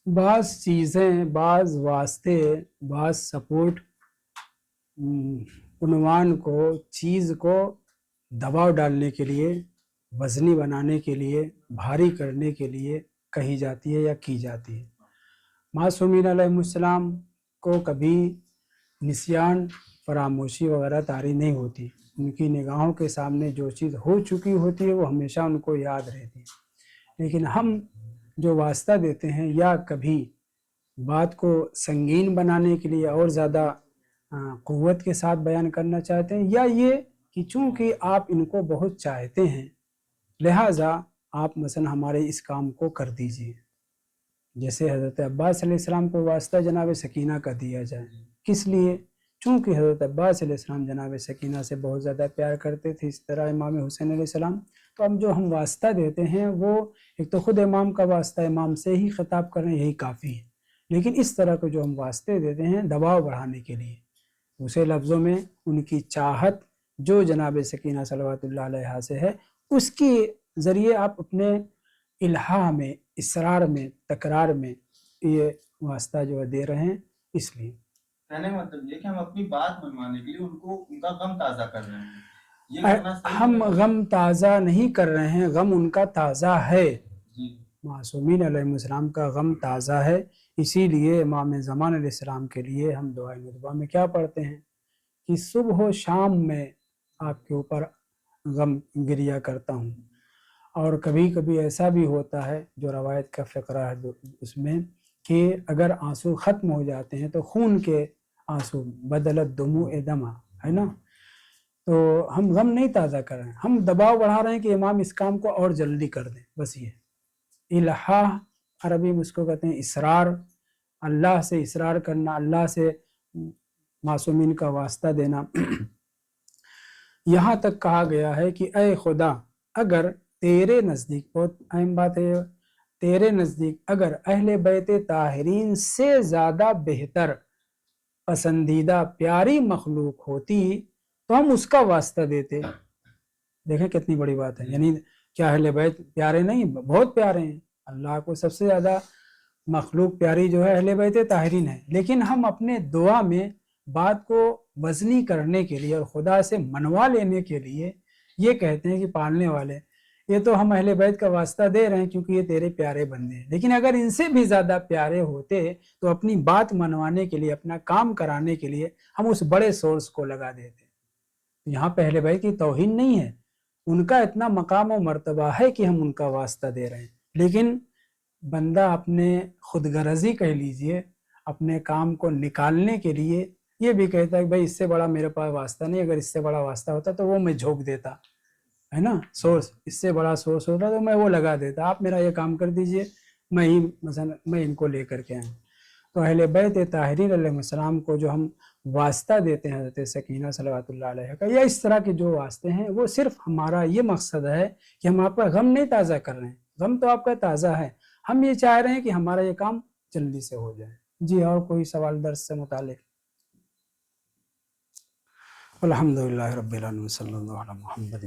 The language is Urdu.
بعض چیزیں، بعض واسطے، بعض سپورٹ عنوان کو، چیز کو دباؤ ڈالنے کے لیے، وزنی بنانے کے لیے، بھاری کرنے کے لیے کہی جاتی ہے یا کی جاتی ہے۔ معصومین علیہ السلام کو کبھی نسیان، فراموشی وغیرہ طاری نہیں ہوتی۔ ان کی نگاہوں کے سامنے جو چیز ہو چکی ہوتی ہے وہ ہمیشہ ان کو یاد رہتی ہے۔ لیکن ہم جو واسطہ دیتے ہیں یا کبھی بات کو سنگین بنانے کے لیے اور زیادہ قوت کے ساتھ بیان کرنا چاہتے ہیں، یا یہ کہ چونکہ آپ ان کو بہت چاہتے ہیں لہٰذا آپ مثلا ہمارے اس کام کو کر دیجئے۔ جیسے حضرت عباس علیہ السلام کو واسطہ جناب سکینہ کا دیا جائے، کس لیے؟ چونکہ حضرت عباس علیہ السلام جناب سکینہ سے بہت زیادہ پیار کرتے تھے، اس طرح امام حسین علیہ السلام۔ تو اب جو ہم واسطہ دیتے ہیں وہ ایک تو خود امام کا واسطہ، امام سے ہی خطاب کریں یہی کافی ہے، لیکن اس طرح کے جو ہم واسطے دیتے ہیں دباؤ بڑھانے کے لیے، دوسرے لفظوں میں ان کی چاہت جو جناب سکینہ صلوات اللہ علیہا سے ہے، اس کے ذریعے آپ اپنے الہا میں، اصرار میں، تکرار میں یہ واسطہ جو دے رہے ہیں، اس لیے کہنے کا مطلب یہ کہ ہم اپنی بات منوانے کے لیے ان کا غم تازہ کر رہے ہیں۔ یہ کرنا صحیح ہم غم تازہ نہیں کر رہے ہیں، غم ان کا تازہ ہے۔ معصومین علیہ السلام کا غم تازہ ہے، اسی لیے امام زمان علیہ السلام کے لیے ہم دعائے ندبہ میں کیا پڑھتے ہیں کہ صبح و شام میں آپ کے اوپر غم گریہ کرتا ہوں۔ اور کبھی کبھی ایسا بھی ہوتا ہے جو روایت کا فقرہ ہے اس میں کہ اگر آنسو ختم ہو جاتے ہیں تو خون کے آنسو، بدلت دموع دمع، ہے نا، تو ہم غم نہیں تازہ کر رہے ہیں، ہم دباؤ بڑھا رہے ہیں کہ امام اس کام کو اور جلدی کر دیں، بس یہ الہا عربی میں اس کو کہتے ہیں اصرار، اللہ سے اصرار کرنا، اللہ سے معصومین کا واسطہ دینا۔ یہاں تک کہا گیا ہے کہ اے خدا، اگر تیرے نزدیک، بہت اہم بات ہے، تیرے نزدیک اگر اہل بیت طاہرین سے زیادہ بہتر، پسندیدہ، پیاری مخلوق ہوتی تو ہم اس کا واسطہ دیتے۔ دیکھیں کتنی بڑی بات ہے، یعنی کیا اہل بیت پیارے نہیں؟ بہت پیارے ہیں، اللہ کو سب سے زیادہ مخلوق پیاری جو ہے اہل بیت طاہرین ہے، لیکن ہم اپنے دعا میں بات کو وزنی کرنے کے لیے اور خدا سے منوا لینے کے لیے یہ کہتے ہیں کہ پالنے والے، یہ تو ہم اہل بیت کا واسطہ دے رہے ہیں کیونکہ یہ تیرے پیارے بندے ہیں، لیکن اگر ان سے بھی زیادہ پیارے ہوتے تو اپنی بات منوانے کے لیے، اپنا کام کرانے کے لیے ہم اس بڑے سورس کو لگا دیتے۔ یہاں پہ اہل بیت کی توہین نہیں ہے، ان کا اتنا مقام و مرتبہ ہے کہ ہم ان کا واسطہ دے رہے ہیں، لیکن بندہ اپنے خود غرضی کہہ لیجئے، اپنے کام کو نکالنے کے لیے یہ بھی کہتا ہے کہ بھائی اس سے بڑا میرے پاس واسطہ نہیں، اگر اس سے بڑا واسطہ ہوتا تو وہ میں جھونک دیتا، ہے نا، سورس، اس سے بڑا سورس ہوتا تو میں وہ لگا دیتا، آپ میرا یہ کام کر دیجئے، میں ہی مثلا میں ان کو لے کر کے آئیں۔ تو اہل بیت طاہرین علیہ السلام کو جو ہم واسطہ دیتے ہیں حضرت سکینہ صلوات اللہ علیہ کا، یا اس طرح کے جو واسطے ہیں، وہ صرف ہمارا یہ مقصد ہے کہ ہم آپ کا غم نہیں تازہ کر رہے ہیں، غم تو آپ کا تازہ ہے، ہم یہ چاہ رہے ہیں کہ ہمارا یہ کام جلدی سے ہو جائے۔ جی اور کوئی سوال درس سے متعلق؟ الحمدللہ رب العالمین، صلی اللہ علیہ محمد